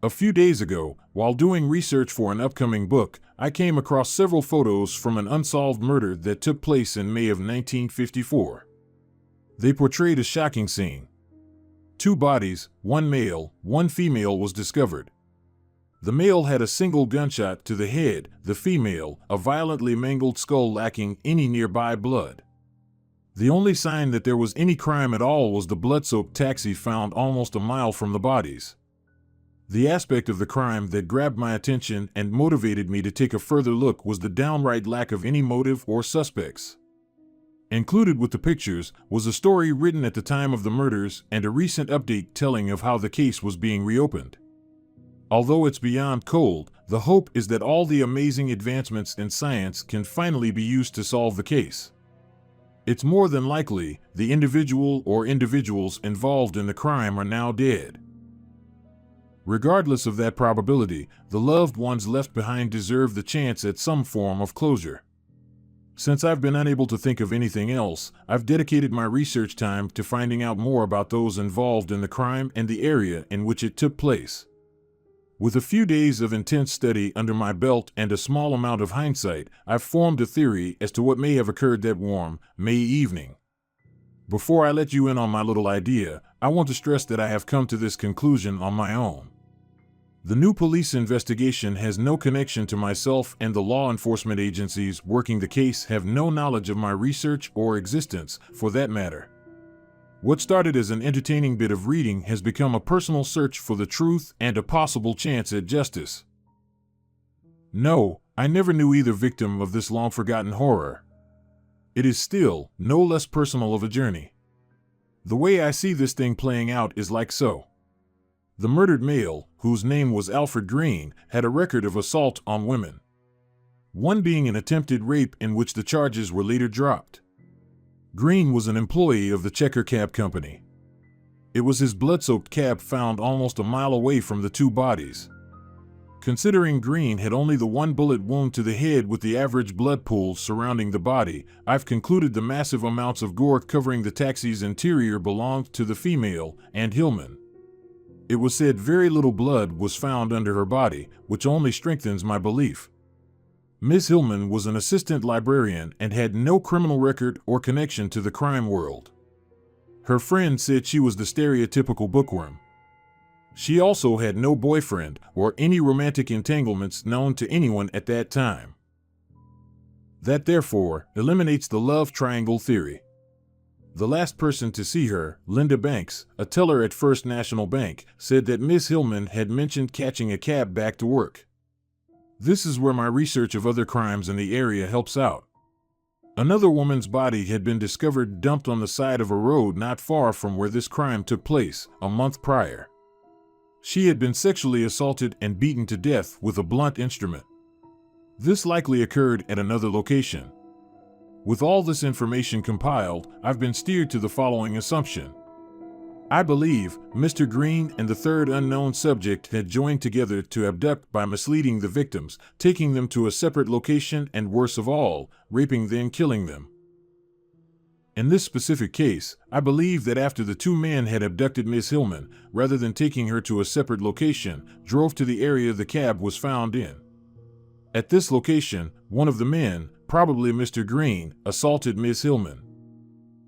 A few days ago, while doing research for an upcoming book, I came across several photos from an unsolved murder that took place in May of 1954. They portrayed a shocking scene. Two bodies, one male, one female, was discovered. The male had a single gunshot to the head, the female, a violently mangled skull lacking any nearby blood. The only sign that there was any crime at all was the blood-soaked taxi found almost a mile from the bodies. The aspect of the crime that grabbed my attention and motivated me to take a further look was the downright lack of any motive or suspects. Included with the pictures was a story written at the time of the murders and a recent update telling of how the case was being reopened. Although it's beyond cold, the hope is that all the amazing advancements in science can finally be used to solve the case. It's more than likely the individual or individuals involved in the crime are now dead. Regardless of that probability, the loved ones left behind deserve the chance at some form of closure. Since I've been unable to think of anything else, I've dedicated my research time to finding out more about those involved in the crime and the area in which it took place. With a few days of intense study under my belt and a small amount of hindsight, I've formed a theory as to what may have occurred that warm, May evening. Before I let you in on my little idea, I want to stress that I have come to this conclusion on my own. The new police investigation has no connection to myself, and the law enforcement agencies working the case have no knowledge of my research or existence, for that matter. What started as an entertaining bit of reading has become a personal search for the truth and a possible chance at justice. No, I never knew either victim of this long-forgotten horror. It is still no less personal of a journey. The way I see this thing playing out is like so. The murdered male, whose name was Alfred Green, had a record of assault on women. One being an attempted rape in which the charges were later dropped. Green was an employee of the Checker Cab Company. It was his blood-soaked cab found almost a mile away from the two bodies. Considering Green had only the one bullet wound to the head with the average blood pool surrounding the body, I've concluded the massive amounts of gore covering the taxi's interior belonged to the female, Ann Hillman. It was said very little blood was found under her body, which only strengthens my belief. Ms. Hillman was an assistant librarian and had no criminal record or connection to the crime world. Her friend said she was the stereotypical bookworm. She also had no boyfriend or any romantic entanglements known to anyone at that time. That therefore eliminates the love triangle theory. The last person to see her, Linda Banks, a teller at First National Bank, said that Ms. Hillman had mentioned catching a cab back to work. This is where my research of other crimes in the area helps out. Another woman's body had been discovered dumped on the side of a road not far from where this crime took place, a month prior. She had been sexually assaulted and beaten to death with a blunt instrument. This likely occurred at another location. With all this information compiled, I've been steered to the following assumption. I believe Mr. Green and the third unknown subject had joined together to abduct by misleading the victims, taking them to a separate location and, worst of all, raping then killing them. In this specific case, I believe that after the two men had abducted Ms. Hillman, rather than taking her to a separate location, drove to the area the cab was found in. At this location, one of the men, probably Mr. Green, assaulted Ms. Hillman.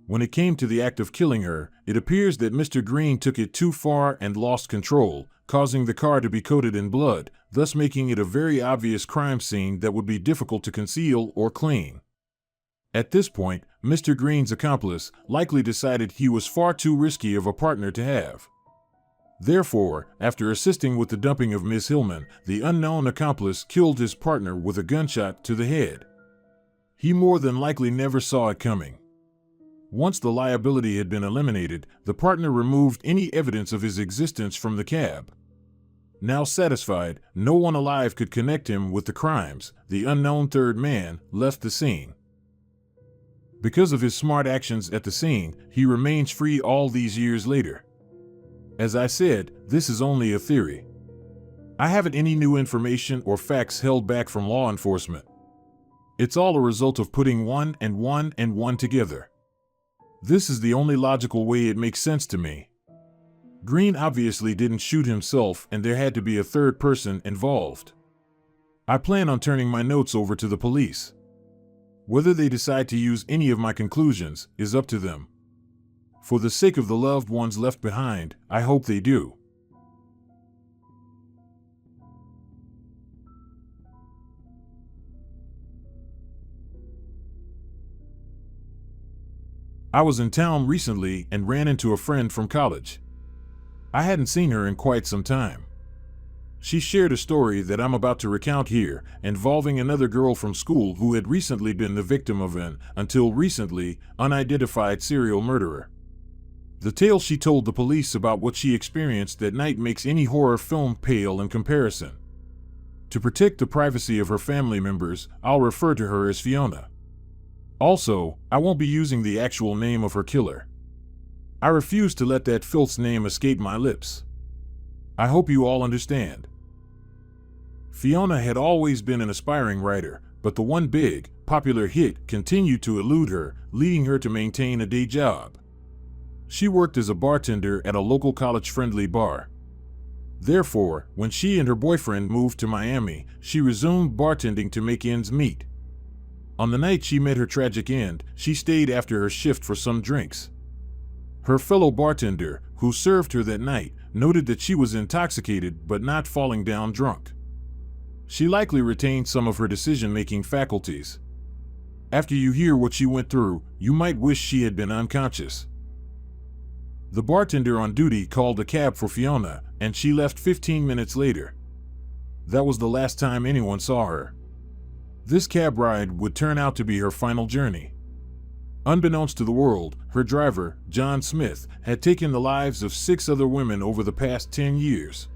When it came to the act of killing her, it appears that Mr. Green took it too far and lost control, causing the car to be coated in blood, thus making it a very obvious crime scene that would be difficult to conceal or clean. At this point, Mr. Green's accomplice likely decided he was far too risky of a partner to have. Therefore, after assisting with the dumping of Ms. Hillman, the unknown accomplice killed his partner with a gunshot to the head. He more than likely never saw it coming. Once the liability had been eliminated, the partner removed any evidence of his existence from the cab. Now satisfied, no one alive could connect him with the crimes, the unknown third man left the scene. Because of his smart actions at the scene, he remains free all these years later. As I said, this is only a theory. I haven't any new information or facts held back from law enforcement. It's all a result of putting one and one together. This is the only logical way it makes sense to me. Green obviously didn't shoot himself, and there had to be a third person involved. I plan on turning my notes over to the police. Whether they decide to use any of my conclusions is up to them. For the sake of the loved ones left behind, I hope they do. I was in town recently and ran into a friend from college. I hadn't seen her in quite some time. She shared a story that I'm about to recount here, involving another girl from school who had recently been the victim of an, until recently, unidentified serial murderer. The tale she told the police about what she experienced that night makes any horror film pale in comparison. To protect the privacy of her family members, I'll refer to her as Fiona. Also, I won't be using the actual name of her killer. I refuse to let that filth's name escape my lips. I hope you all understand. Fiona had always been an aspiring writer, but the one big, popular hit continued to elude her, leading her to maintain a day job. She worked as a bartender at a local college-friendly bar. Therefore, when she and her boyfriend moved to Miami, she resumed bartending to make ends meet. On the night she met her tragic end, she stayed after her shift for some drinks. Her fellow bartender, who served her that night, noted that she was intoxicated but not falling down drunk. She likely retained some of her decision-making faculties. After you hear what she went through, you might wish she had been unconscious. The bartender on duty called a cab for Fiona, and she left 15 minutes later. That was the last time anyone saw her. This cab ride would turn out to be her final journey. Unbeknownst to the world, her driver, John Smith, had taken the lives of 6 other women over the past 10 years.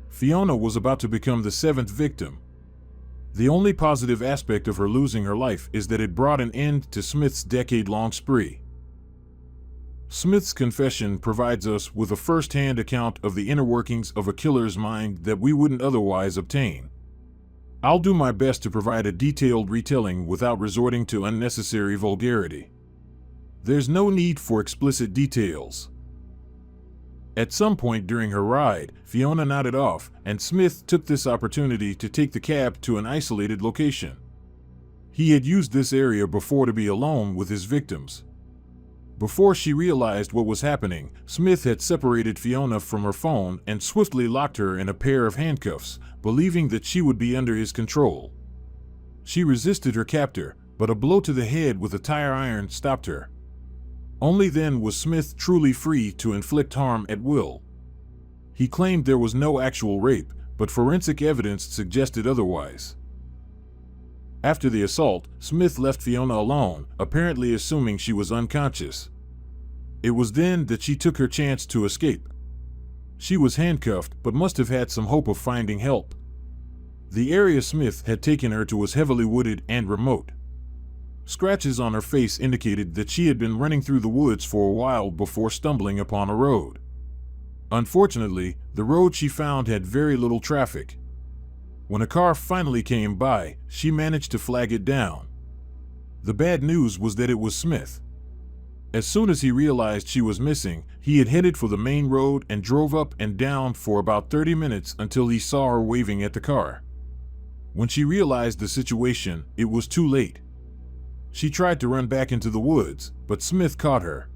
Fiona was about to become the 7th victim. The only positive aspect of her losing her life is that it brought an end to Smith's decade-long spree. Smith's confession provides us with a first-hand account of the inner workings of a killer's mind that we wouldn't otherwise obtain. I'll do my best to provide a detailed retelling without resorting to unnecessary vulgarity. There's no need for explicit details. At some point during her ride, Fiona nodded off, and Smith took this opportunity to take the cab to an isolated location. He had used this area before to be alone with his victims. Before she realized what was happening, Smith had separated Fiona from her phone and swiftly locked her in a pair of handcuffs, believing that she would be under his control. She resisted her captor, but a blow to the head with a tire iron stopped her. Only then was Smith truly free to inflict harm at will. He claimed there was no actual rape, but forensic evidence suggested otherwise. After the assault, Smith left Fiona alone, apparently assuming she was unconscious. It was then that she took her chance to escape. She was handcuffed, but must have had some hope of finding help. The area Smith had taken her to was heavily wooded and remote. Scratches on her face indicated that she had been running through the woods for a while before stumbling upon a road. Unfortunately, the road she found had very little traffic. When a car finally came by, she managed to flag it down. The bad news was that it was Smith. As soon as he realized she was missing, he had headed for the main road and drove up and down for about 30 minutes until he saw her waving at the car. When she realized the situation, it was too late. She tried to run back into the woods, but Smith caught her.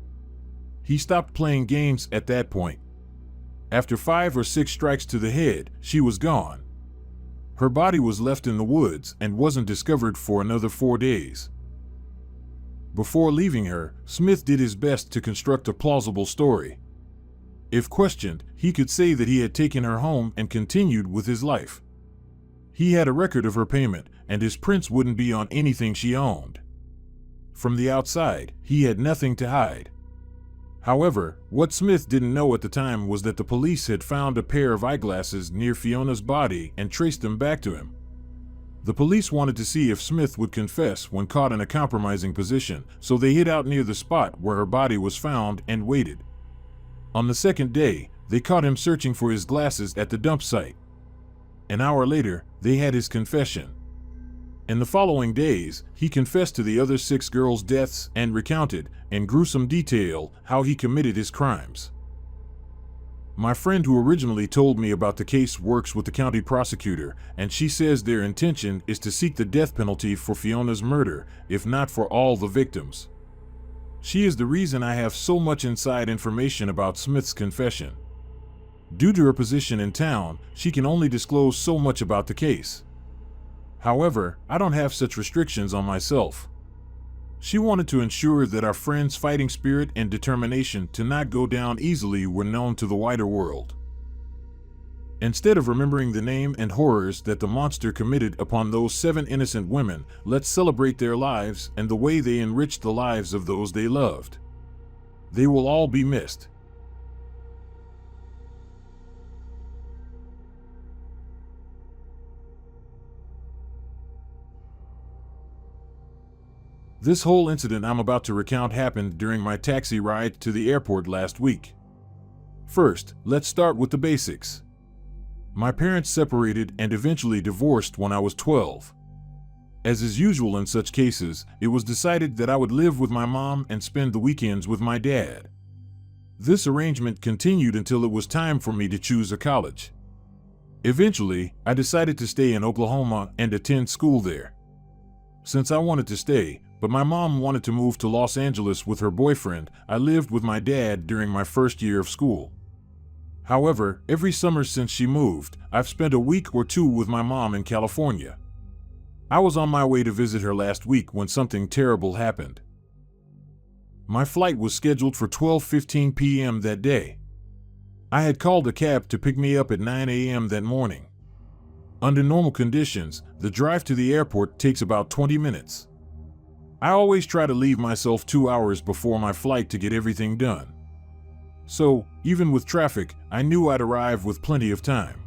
He stopped playing games at that point. After 5 or 6 strikes to the head, she was gone. Her body was left in the woods and wasn't discovered for another 4 days. Before leaving her, Smith did his best to construct a plausible story. If questioned, he could say that he had taken her home and continued with his life. He had a record of her payment, and his prints wouldn't be on anything she owned. From the outside, he had nothing to hide. However, what Smith didn't know at the time was that the police had found a pair of eyeglasses near Fiona's body and traced them back to him. The police wanted to see if Smith would confess when caught in a compromising position, so they hid out near the spot where her body was found and waited. On the second day, they caught him searching for his glasses at the dump site. An hour later, they had his confession. In the following days, he confessed to the other 6 girls' deaths and recounted, in gruesome detail, how he committed his crimes. My friend who originally told me about the case works with the county prosecutor, and she says their intention is to seek the death penalty for Fiona's murder, if not for all the victims. She is the reason I have so much inside information about Smith's confession. Due to her position in town, she can only disclose so much about the case. However, I don't have such restrictions on myself. She wanted to ensure that our friend's fighting spirit and determination to not go down easily were known to the wider world. Instead of remembering the name and horrors that the monster committed upon those 7 innocent women, let's celebrate their lives and the way they enriched the lives of those they loved. They will all be missed. This whole incident I'm about to recount happened during my taxi ride to the airport last week. First, let's start with the basics. My parents separated and eventually divorced when I was 12. As is usual in such cases, it was decided that I would live with my mom and spend the weekends with my dad. This arrangement continued until it was time for me to choose a college. Eventually, I decided to stay in Oklahoma and attend school there. Since I wanted to stay, but my mom wanted to move to Los Angeles with her boyfriend, I lived with my dad during my first year of school. However, every summer since she moved, I've spent a week or 2 with my mom in California. I was on my way to visit her last week when something terrible happened. My flight was scheduled for 12:15 p.m. that day. I had called a cab to pick me up at 9 a.m. that morning. Under normal conditions, the drive to the airport takes about 20 minutes. I always try to leave myself 2 hours before my flight to get everything done. So, even with traffic, I knew I'd arrive with plenty of time.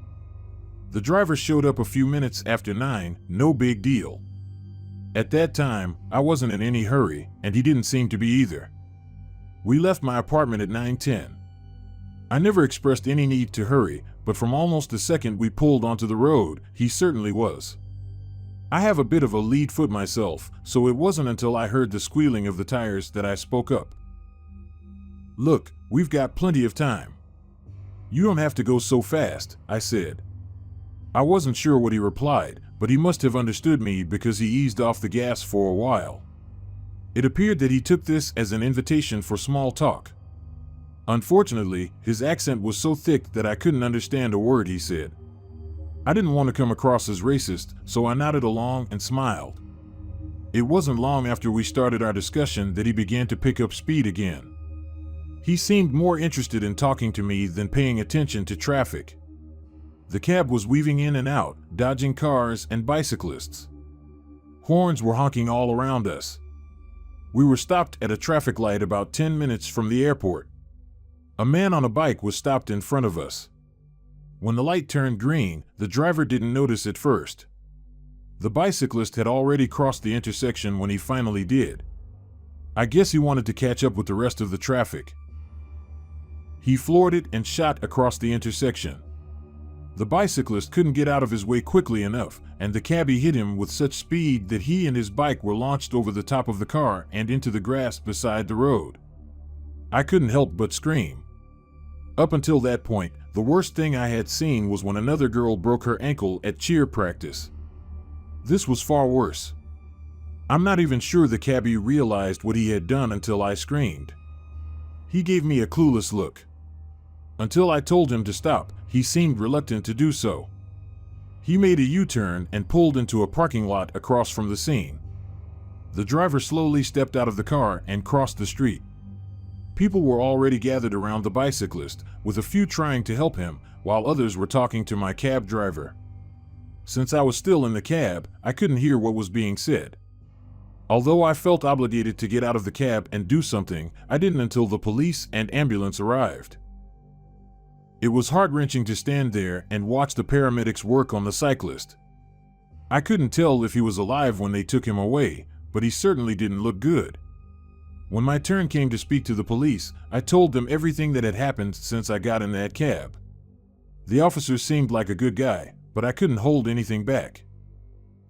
The driver showed up a few minutes after 9, no big deal. At that time, I wasn't in any hurry, and he didn't seem to be either. We left my apartment at 9:10. I never expressed any need to hurry, but from almost the second we pulled onto the road, he certainly was. I have a bit of a lead foot myself, so it wasn't until I heard the squealing of the tires that I spoke up. "Look, we've got plenty of time. You don't have to go so fast," I said. I wasn't sure what he replied, but he must have understood me because he eased off the gas for a while. It appeared that he took this as an invitation for small talk. Unfortunately, his accent was so thick that I couldn't understand a word he said. I didn't want to come across as racist, so I nodded along and smiled. It wasn't long after we started our discussion that he began to pick up speed again. He seemed more interested in talking to me than paying attention to traffic. The cab was weaving in and out, dodging cars and bicyclists. Horns were honking all around us. We were stopped at a traffic light about 10 minutes from the airport. A man on a bike was stopped in front of us. When the light turned green, the driver didn't notice at first. The bicyclist had already crossed the intersection when he finally did. I guess he wanted to catch up with the rest of the traffic. He floored it and shot across the intersection. The bicyclist couldn't get out of his way quickly enough, and the cabbie hit him with such speed that he and his bike were launched over the top of the car and into the grass beside the road. I couldn't help but scream. Up until that point, the worst thing I had seen was when another girl broke her ankle at cheer practice. This was far worse. I'm not even sure the cabbie realized what he had done until I screamed. He gave me a clueless look. Until I told him to stop, he seemed reluctant to do so. He made a U-turn and pulled into a parking lot across from the scene. The driver slowly stepped out of the car and crossed the street. People were already gathered around the bicyclist, with a few trying to help him, while others were talking to my cab driver. Since I was still in the cab, I couldn't hear what was being said. Although I felt obligated to get out of the cab and do something, I didn't until the police and ambulance arrived. It was heart-wrenching to stand there and watch the paramedics work on the cyclist. I couldn't tell if he was alive when they took him away, but he certainly didn't look good. When my turn came to speak to the police, I told them everything that had happened since I got in that cab. The officer seemed like a good guy, but I couldn't hold anything back.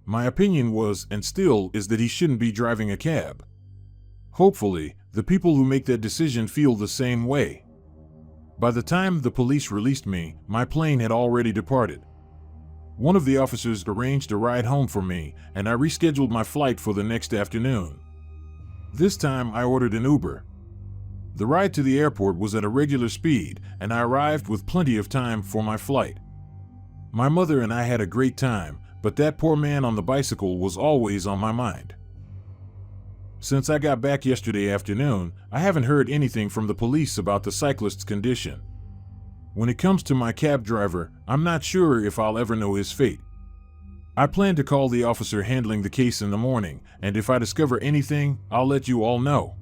My opinion was, and still is, that he shouldn't be driving a cab. Hopefully, the people who make that decision feel the same way. By the time the police released me, my plane had already departed. One of the officers arranged a ride home for me, and I rescheduled my flight for the next afternoon. This time I ordered an Uber. The ride to the airport was at a regular speed, and I arrived with plenty of time for my flight. My mother and I had a great time, but that poor man on the bicycle was always on my mind. Since I got back yesterday afternoon, I haven't heard anything from the police about the cyclist's condition. When it comes to my cab driver, I'm not sure if I'll ever know his fate. I plan to call the officer handling the case in the morning, and if I discover anything, I'll let you all know.